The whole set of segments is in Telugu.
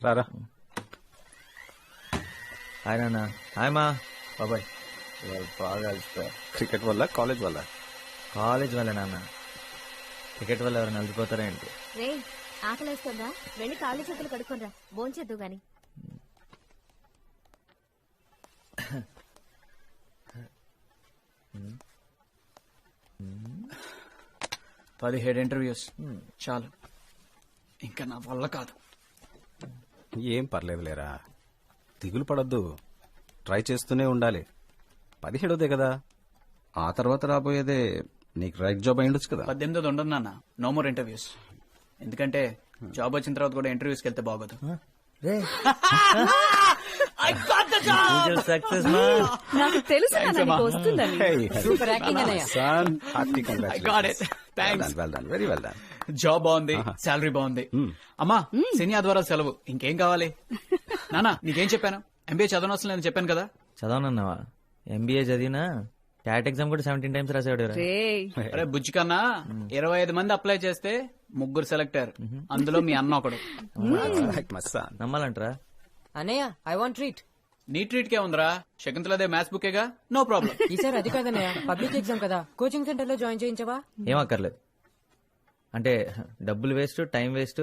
రారా. హాయ్ నాన్న. హాయ్ మా బాబాయ్. బాగా క్రికెట్ వల్ల కాలేజ్ వల్ల? కాలేజ్ వల్ల నాన్న. క్రికెట్ వల్ల ఎవరైనా అలసిపోతారా ఏంటి? రే ఆకలేస్తుందా? వెళ్ళి కాళ్ళు చేతులు కడుక్కోనరా, భోంచేద్దు గాని. 17 ఇంటర్వ్యూస్ చాలు, ఇంకా నా వల్ల కాదు. ఏం పర్లేదు లేరా, దిగులు పడద్దు, ట్రై చేస్తూనే ఉండాలి. 17దే కదా, ఆ తర్వాత రాబోయేదే నీకు రైట్ జాబ్ అయ్యుండొచ్చు కదా. 18 ఉండదు నాన్న, నో మోర్ ఇంటర్వ్యూస్. ఎందుకంటే జాబ్ వచ్చిన తర్వాత కూడా ఇంటర్వ్యూస్కి వెళ్తే బాగోదు. సక్సెస్ మా. నాకు తెలుసు వస్తుందని. సూపర్ యాక్టింగ్ అన్నయ్య. Very well done. జాబ్ బాగుంది, శాలరీ బాగుంది. అమ్మా శని ఆదివారాలు సెలవు, ఇంకేం కావాలి? నానా నీకేం చెప్పాను? ఎంబీఏ చదవనవసరం లేదని చెప్పాను కదా. చదవనన్నావా? ఎంబీఏ చదివినా క్యాట్ ఎగ్జామ్ కూడా 17 times రాసాడు. అరే బుజ్జి కన్నా 25 మంది అప్లై చేస్తే 3 సెలెక్ట్ అయ్యారు, అందులో మీ అన్న ఒకడు. నమ్మాలంటరా? అన్నయ్య ఐ వాంట్ ట్రీట్. నీ ట్రీట్ కే ఉందిరా, శకుంతలదే మ్యాథ్స్ బుకేగా, నో ప్రాబ్లం. ఈసారి అది కాదన్నయ్య, పబ్లిక్ ఎగ్జామ్ కదా, కోచింగ్ సెంటర్ లో జాయిన్ చేయించవా? ఏం అక్కర్లేదు. అంటే డబ్బులు వేస్ట్, టైం వేస్ట్,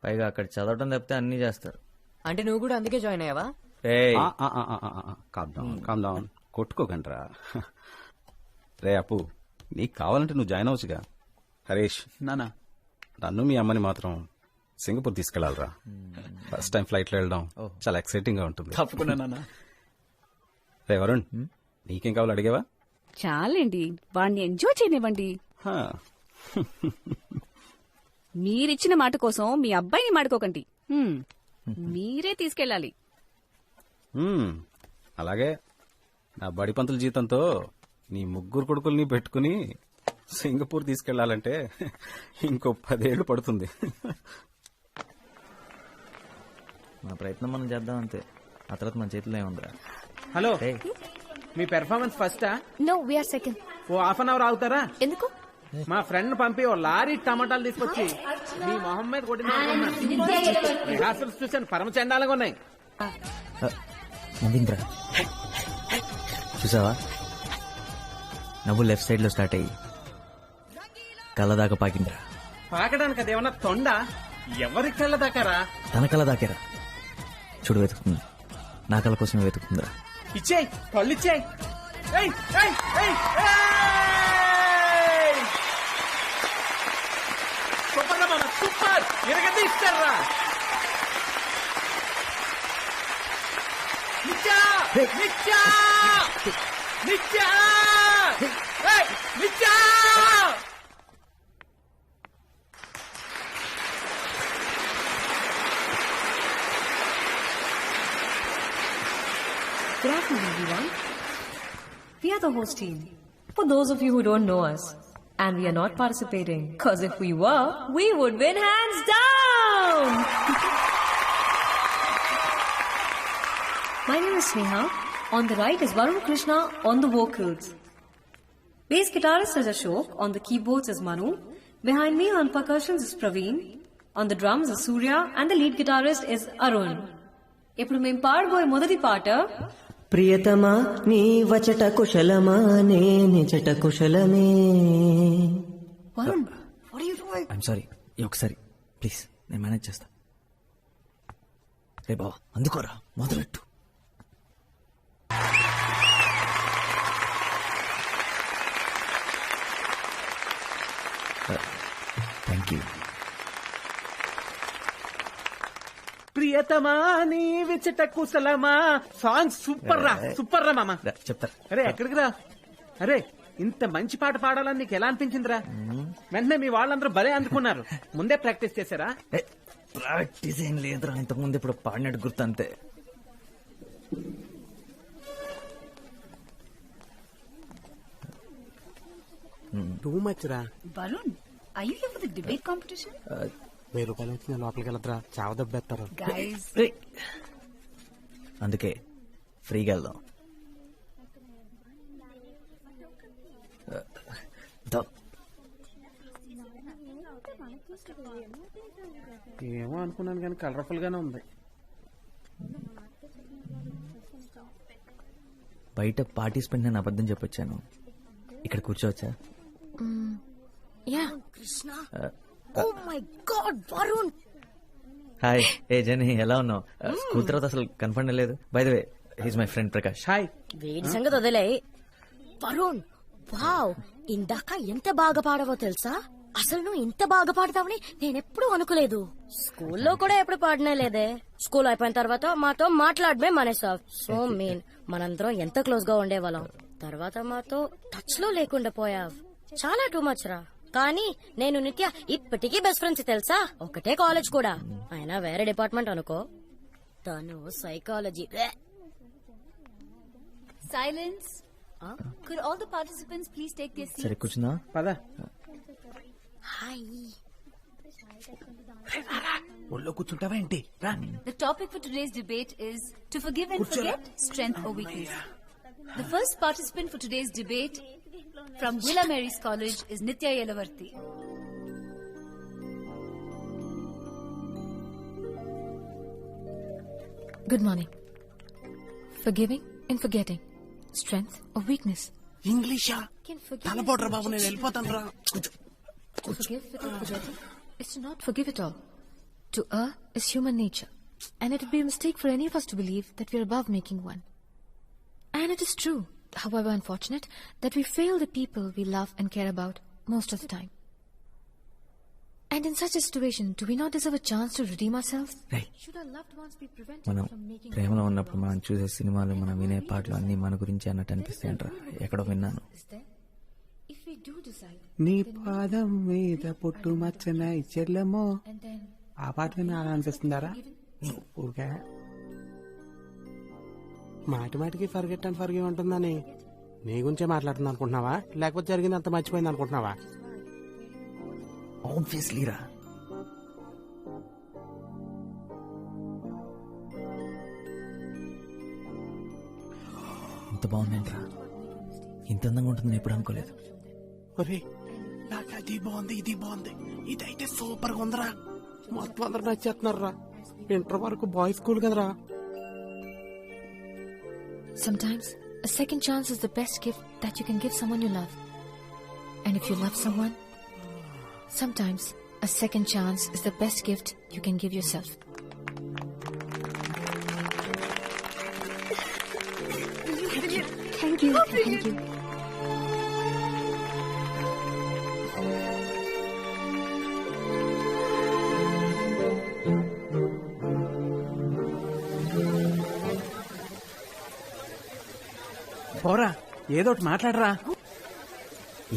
పైగా అక్కడ చదవటం తప్పితే అన్ని చేస్తారు. అంటే నువ్వు కూడా అందుకే జాయిన్ అయ్యావా? Calm down, కొట్టుకోకండ్రా. రే అప్పు, నీకు కావాలంటే నువ్వు జాయిన్ అవ్వచ్చుగా. హరీష్ నానా, నన్ను మీ అమ్మని మాత్రం సింగపూర్ తీసుకెళ్లాలరా. ఫస్ట్ టైం ఫ్లైట్ లో వెళ్ళడం చాలా ఎక్సైటింగ్ గా ఉంటుంది. తప్పకుండా నాన్న. రే వరుణ్, నీకేం కావాలో అడిగేవా? చాలండి, వాడిని ఎంజాయ్ చేయనివ్వండి. మీరిచ్చిన మాట కోసం మీ అబ్బాయిని మాడుకోకండి. మీరే తీసుకెళ్ళాలి. అలాగే, నా బడి పంతుల జీతంతో నీ 3 కొడుకుల్ని పెట్టుకుని సింగపూర్ తీసుకెళ్లాలంటే ఇంకో 10 ఏళ్లు పడుతుంది. మన ప్రయత్నం మనం చేద్దాం అంతే, ఆ తర్వాత మన చేతిలో ఏముందిరా. హలో, మీ పెర్ఫార్మెన్స్ ఫస్టా? No, we're second. Oh half an hour ఆగుతారా? ఎందుకు? మా ఫ్రెండ్ పంపి ఓ లారీ టమాటాలు తీసుకొచ్చి మీ మొహం మీద కొట్టిన రిహార్సల్స్ చూసాను, పరమ చండాలంగా ఉన్నాయి. నవ్వింద్రా, చూసావా? నవ్వు లెఫ్ట్ సైడ్ లో స్టార్ట్ అయ్యి కళ్ళ దాకా పాకిందిరా. పాకడానికి అదేమన్నా తొండ? ఎవరి కళ్ళ దాకారా? తన కళ్ళ దాకేరా. చూడు వెతుకుతుంది, నా కళ్ళ కోసమే వెతుకుతుందిరా. ఇచ్చేయ్, కళ్ళు ఇచ్చేయ్. సూపర్ రా మామ, సూపర్, ఎరగది ఇస్తారా? నిత్యా నిత్యా నిత్యా నిత్యా. Good afternoon, everyone. We are the host team. For those of you who don't know us, and we are not participating, because if we were, we would win hands down! My name is Sneha. On the right is Varun Krishna on the vocals. Bass guitarist is Ashok. On the keyboards is Manu. Behind me on percussions is Praveen. On the drums is Surya. And the lead guitarist is Arun. ఇప్పుడు మేము పాడబోయే మొదటి పాట, ప్రియతమా నీ వచట కుశలమా నే నిజట కుశలమే. Varun, what are you doing? I'm sorry, ఒకసారి ప్లీజ్, నేను మేనేజ్ చేస్తా. రే బావా, అందుకోరా, మొదలెట్టు. Thank you. ప్రియతమా నీ విచట కుశలమా. సాంగ్ సూపర్ రా, సూపర్ రా మామ. చెప్తారు. అరే ఎక్కడికి రా? అరే ఇంత మంచి పాట పాడాలని నీకు ఎలా అనిపించిందిరా? వెంటనే మీ వాళ్ళందరూ భలే అందుకున్నారు. ముందే ప్రాక్టీస్ చేశారా? ప్రాక్టీస్ ఏం లేదురా, ఇంతకుముందు ఇప్పుడు పాడినట్టు గుర్తు అంతే. టూ మచ్ రా. Varun, are you here for the debate competition? 1000 రూపాయలు వచ్చిన లోపలికి వెళ్ళదురా, చావ దెబ్బేస్తారు. Guys, అందుకే ఫ్రీగా వెళ్దాం. ఏమో అనుకున్నాను కానీ కలర్ఫుల్ గానే ఉంది. బయట పార్టిసిపెంట్ నేను అబద్ధం చెప్పొచ్చాను. ఇక్కడ కూర్చోవచ్చా? Yeah oh my God Varun, hi. ఏ జని, ఎలా ఉన్నావు? స్కూల్ తర్వాత అసలు కన్ఫర్మ్ లేదు. By the way, he's my friend Prakash. Hi. వీడి సంగతి వదిలే. వరుణ్ వావ్, ఇందాక ఎంత బాగా పాడవో తెలుసా? అసలు నువ్వు ఇంత బాగా పాడతావని నేనెప్పుడు అనుకోలేదు. స్కూల్లో కూడా ఎప్పుడు పాడనే లేదే. స్కూల్ అయిపోయిన తర్వాత మాతో మాట్లాడమే మానేసావ్. సో మీన్, మనందరం ఎంత క్లోజ్ గా ఉండేవాళ్ళం. తర్వాత మాతో టచ్ లో లేకుండా పోయావ్. చాలా టూ మచ్ రా. కానీ నేను నిత్య ఇప్పటికీ బెస్ట్ ఫ్రెండ్స్ తెలుసా. ఒకటే కాలేజ్ కూడా, అయినా వేరే డిపార్ట్మెంట్ అనుకో. తను psychology. Silence. Could all the participants please take their seats? సరే కూర్చుందా? పద. హాయ్. ఒళ్ళో కూర్చుంటావా ఏంటి? రా. The topic for today's debate is to forgive and forget, strength or weakness. The first participant for today's debate from Villa Mary's College is Nitya Yelavarthi. Good morning. Forgiving and forgetting, strength or weakness. ఇంగ్లీషా? Can forgive తలపోట్రా బాబు, నేను వెళ్ళిపోతాను రా. to forgive without forgetting is to not forgive at all. To err is human nature, and it would be a mistake for any of us to believe that we are above making one. And it is true, however unfortunate, that we fail the people we love and care about most of the time. And in such a situation, do we not deserve a chance to redeem ourselves? Should our loved ones be prevented మనం from making ప్రేమలో ఉన్నప్పుడు మనం చూసే సినిమాలు, మనం వినే పాటలు అన్ని మన గురించి అన్నట్టు అనిపిస్తాయంటారా? ఎక్కడో విన్నాను. is there? If we do decide, నీ పాదం మీద పుట్టు మచ్చన చెల్లెమో, and then ఆ పాట విని అలా అనిపిస్తుందారా? ఊరికే మాటి మాటికి ఫర్గెట్ అండ్ ఫర్గివ్ ఉంటుందని నీ గురించే మాట్లాడుతుంది అనుకుంటున్నావా, లేకపోతే జరిగింది అంత మర్చిపోయింది అనుకుంటున్నావా? ఆబ్వియస్లీ రా. ఇంత బాగుందంటరా, ఇంత అందంగా ఉంటుందని ఎప్పుడు అనుకోలేదు. ఒరే, నాకు అది బాగుంది, ఇది బాగుంది, ఇదైతే సూపర్ గా ఉందిరా, మొత్తం అందరు నచ్చేస్తున్నారా. ఇంటర్ వరకు బాయ్స్ స్కూల్ కదరా. sometimes a second chance is the best gift that you can give someone you love. And if you love someone, sometimes a second chance is the best gift you can give yourself. Thank you. Thank you. పోరా, ఏదో ఒకటి మాట్లాడరా.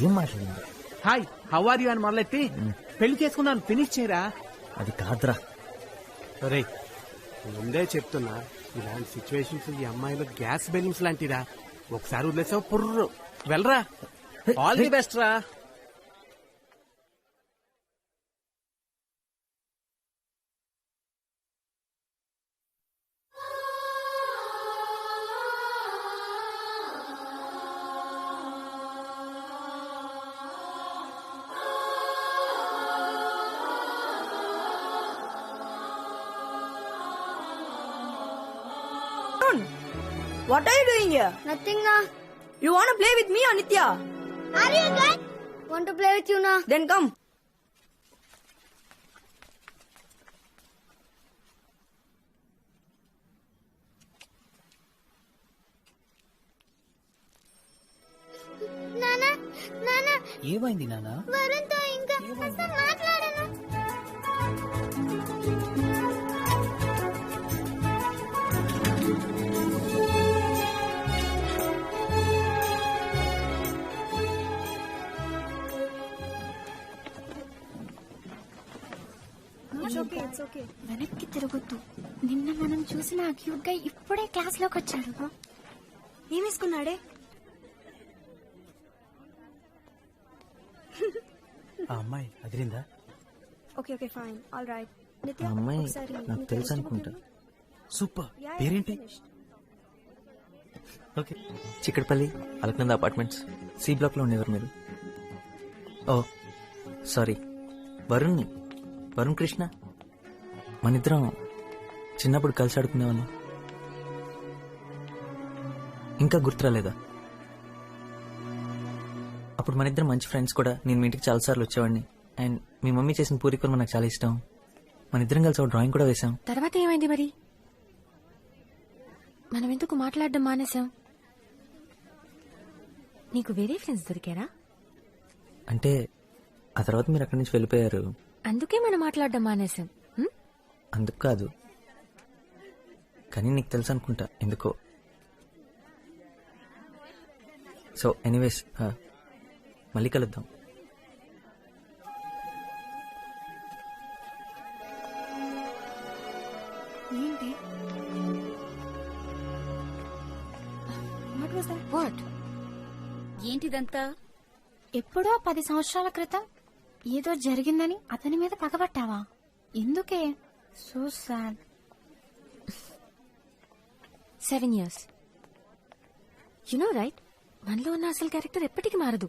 ఏం మాట్లాడింది? హాయ్, హౌ ఆర్ యూ అని మొదలెట్టి పెళ్లి చేసుకున్నాను ఫినిష్ చేయరా. అది కాదురా. ఒరే, ముందే చెప్తున్నా, ఇలాంటి సిచ్యువేషన్స్ ఈ అమ్మాయిలో గ్యాస్ బెలూన్స్ లాంటిరా. ఒకసారి వదిలేసావు పుర్రు. వెళ్ళరా. ఆల్ ది బెస్ట్ రా. What are you doing here? Nothing, na. You want to play with me or Nitya? Are you good? Want to play with you, na? Then come. Nana, Nana, ఏమైంది నాన్న? Varun తో ఇంకా అసలు మాట్లాడను. వెనక్కి తిరగొద్దు. నిన్న మనం చూసిన ఆ క్యూట్ గా ఇప్పుడే క్లాస్ లోకి వచ్చాడు. ఏమేసుకున్నాడే? ఆ అమ్మాయి అదిరిందా? Okay fine, all right. ఆ అమ్మాయి నాకు తెలుసు అనుకుంటా. సూపర్. పేరేంటి? Okay, Chikkadpally, Alakananda apartments, C block లో ఉండేవారు మీరు. ఓ సారీ, వరుణ్ కృష్ణ మనిద్దరం చిన్నప్పుడు కలిసి ఆడుకునేవాళ్ళం. ఇంకా గుర్తురాలేదా? అప్పుడు మనిద్దరం మంచి ఫ్రెండ్స్ కూడా. నేను మీ ఇంటికి చాలాసార్లు వచ్చేవాడిని. అండ్ మీ మమ్మీ చేసిన పూరీకూర నాకు చాలా ఇష్టం. మనిద్దరం కలిసి ఒక డ్రాయింగ్ కూడా వేశాం. తర్వాత ఏమైంది మరి? మనం ఎందుకు మాట్లాడడం మానేశాం? నీకు వేరే ఫ్రెండ్స్ దొరికారా? అంటే ఆ తర్వాత మీరు అక్కడి నుంచి వెళ్ళిపోయారు. అందుకే మనం మాట్లాడడం మానేశాం. అందుకు కాదు, కానీ నీకు తెలుసు అనుకుంటా ఎందుకో. సో ఎనీవేస్, మళ్ళీ కలుద్దాం. ఏంటి? వాట్? ఏంటిదంతా? ఎప్పుడో 10 సంవత్సరాల క్రితం ఏదో జరిగిందని అతని మీద పగబట్టావా? ఎందుకే? So sad. 7 years. You know right, మనలో ఉన్న అసలు క్యారెక్టర్ ఎప్పటికీ మారదు.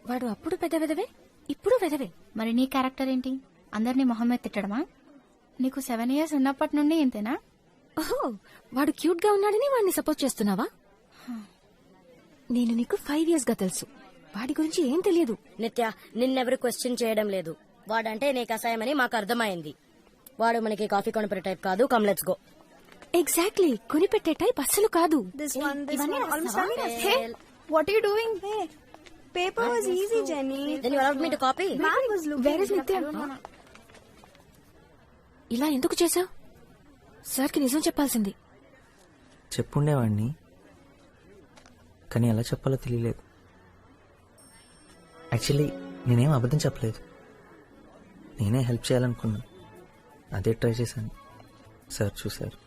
వాడు అప్పుడు పెద్ద వెదవే, ఇప్పుడు వెదవే. మరి నీ క్యారెక్టర్ ఏంటి? అందరినీ మొహం మీద తిట్టడమా? నీకు 7 years ఉన్నప్పటి నుండి ఇంతేనా? ఓహో, వాడు క్యూట్ గా ఉన్నాడని వాడిని సపోర్ట్ చేస్తున్నావా? నేను నీకు 5 years గా తెలుసు. వాడి గురించి ఏం తెలియదు. నిత్య, నిన్నెవరు క్వశ్చన్ చేయడం లేదు. వాడంటే నీకు అసహ్యమని మాకు అర్థమైంది. వాడు మనకి కాఫీ కొనిపెట్టే టైప్ కాదు. Come let's go. ఎగ్జాక్ట్లీ, కొనిపెట్టే టైప్ అస్సలు కాదు. What are you doing? Paper was easy, Jenny. Then you allowed me to copy? Man was looking. Where is Nitya? ఇలా ఎందుకు చేశావు? సార్కి నిజం చెప్పాల్సింది. చెప్పుండేవాడిని, కానీ ఎలా చెప్పాలో తెలియలేదు. యాక్చువల్లీ నేనేం అబద్ధం చెప్పలేదు. నేనే హెల్ప్ చేయాలనుకున్నా, అదే ట్రై చేశాను. సార్ చూశారు.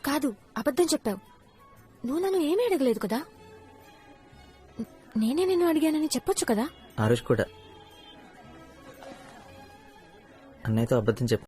కాదు, అబద్ధం చెప్పావు. నువ్వు నన్ను ఏమీ అడగలేదు కదా. నేనే నిన్ను అడిగానని చెప్పొచ్చు కదా. ఆ రోజు కూడా అన్నయ్యతో అబద్ధం చెప్పాను.